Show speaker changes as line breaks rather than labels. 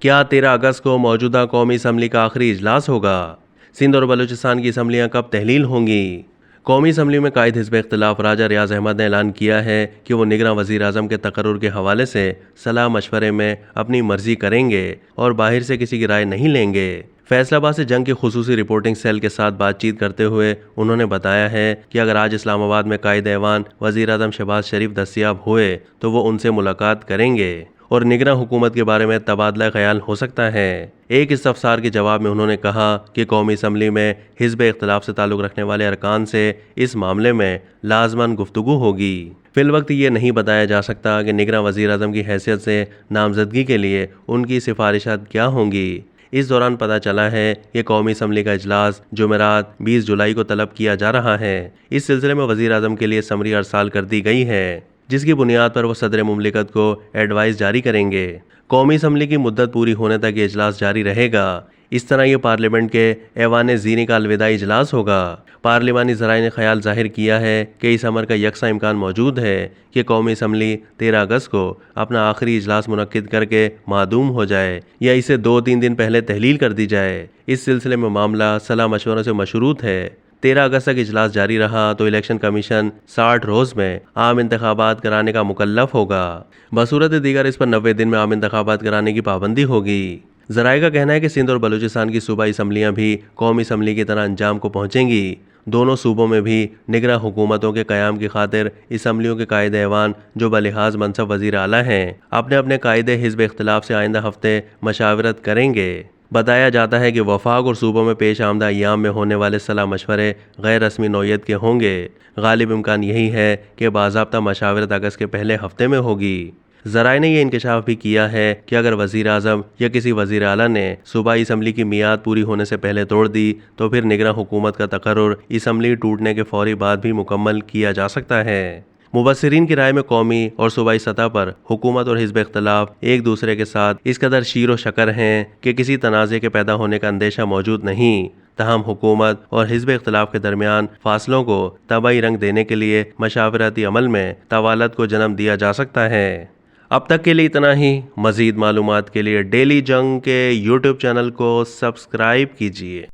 क्या 13 अगस्त को मौजूदा कौमी असम्बली का आखिरी इजलास होगा? सिंध और बलूचिस्तान की असम्बलियाँ कब तहलील होंगी? कौमी असम्बली में कायद हिज़्ब इख्तिलाफ राजा रियाज अहमद ने ऐलान किया है कि वो निगरां वज़ीर आज़म के तकर्रुर के हवाले से सलाह मशवरे में अपनी मर्जी करेंगे और बाहर से किसी की राय नहीं लेंगे। फैसलाबाद से जंग के खुसूसी रिपोर्टिंग सेल के साथ बातचीत करते हुए उन्होंने बताया है कि अगर आज इस्लामाबाद में कायद ऐवान वज़ीर आज़म शहबाज शरीफ दस्तयाब हुए तो वो उनसे मुलाकात करेंगे और निगरां हुकूमत के बारे में तबादला ख्याल हो सकता है। एक इस्तफसार के जवाब में उन्होंने कहा कि कौमी असम्बली में हिज़्ब इख्तिलाफ से ताल्लुक़ रखने वाले अरकान से इस मामले में लाजमन गुफ्तगू होगी। फिलवक्त ये नहीं बताया जा सकता कि निगरां वज़ीर आज़म की हैसियत से नामजदगी के लिए उनकी सिफारिशात क्या होंगी। इस दौरान पता चला है कि कौमी असम्बली का इजलास जुमेरात 20 जुलाई को तलब किया जा रहा है। इस सिलसिले में वज़ीर आज़म के लिए समरी अरसाल कर दी गई है, जिसकी बुनियाद पर वो सदर मुमलिकत को एडवाइस जारी करेंगे। कौमी असम्बली की मुद्दत पूरी होने तक ये इजलास जारी रहेगा। इस तरह ये पार्लियामेंट के ऐवान ज़ीनी का अलविदाई इजलास होगा। पार्लिमानी ज़राए ने ख्याल जाहिर किया है कि इस अमर का यकसा इम्कान मौजूद है कि कौमी असम्बली 13 अगस्त को अपना आखिरी इजलास मुनक्किद करके मादूम हो जाए या इसे 2-3 दिन पहले तहलील कर दी जाए। इस सिलसिले में मामला सलाह मशवरों से मशरूत है। 13 अगस्त तक इजलास जारी रहा तो इलेक्शन कमीशन 60 रोज़ में आम इंतखाबात कराने का मुकल्लफ होगा। बसूरत दीगर इस पर 90 दिन में आम इंतखाबात कराने की पाबंदी होगी। ज़राए का कहना है कि सिंध और बलूचिस्तान की सूबाई असम्बलियाँ भी कौमी असम्बली की तरह अंजाम को पहुँचेंगी। दोनों सूबों में भी निगरां हुकूमतों के क़याम की खातिर असम्बलियों के कायद ऐवान जो बलिहाज मनसब वज़ीर आला हैं अपने अपने कायदे हिज़्ब इख्तिलाफ से आइंदा हफ्ते मशावरत करेंगे। बताया जाता है कि वफाक और सूबों में पेश आमदा अय्याम में होने वाले सलाह मशवरे गैर रस्मी नौयत के होंगे। गालिब इम्कान यही है कि बाज़ाब्ता मशावरत अगस्त के पहले हफ्ते में होगी। ज़राए ने यह इंकशाफ भी किया है कि अगर वज़ीर आज़म या किसी वज़ीर आला ने सूबाई असम्बली की मियाद पूरी होने से पहले तोड़ दी तो फिर निगरां हुकूमत का तकर्रुर असम्बली टूटने के फौरी बाद भी मुकम्मल किया जा सकता है। मुबस्सिरीन की राय में कौमी और सूबाई सतह पर हुकूमत और हिज़्ब इख्तिलाफ एक दूसरे के साथ इस कदर शीर व शकर हैं कि किसी तनाज़े के पैदा होने का अंदेशा मौजूद नहीं। तहम हुकूमत और हिज़्ब इख्तिलाफ के दरमियान फासलों को तबाही रंग देने के लिए मशावरती अमल में तवालत को जन्म दिया जा सकता है। अब तक के लिए इतना ही। मज़ीद मालूमात के लिए डेली जंग के यूट्यूब चैनल को सब्सक्राइब कीजिए।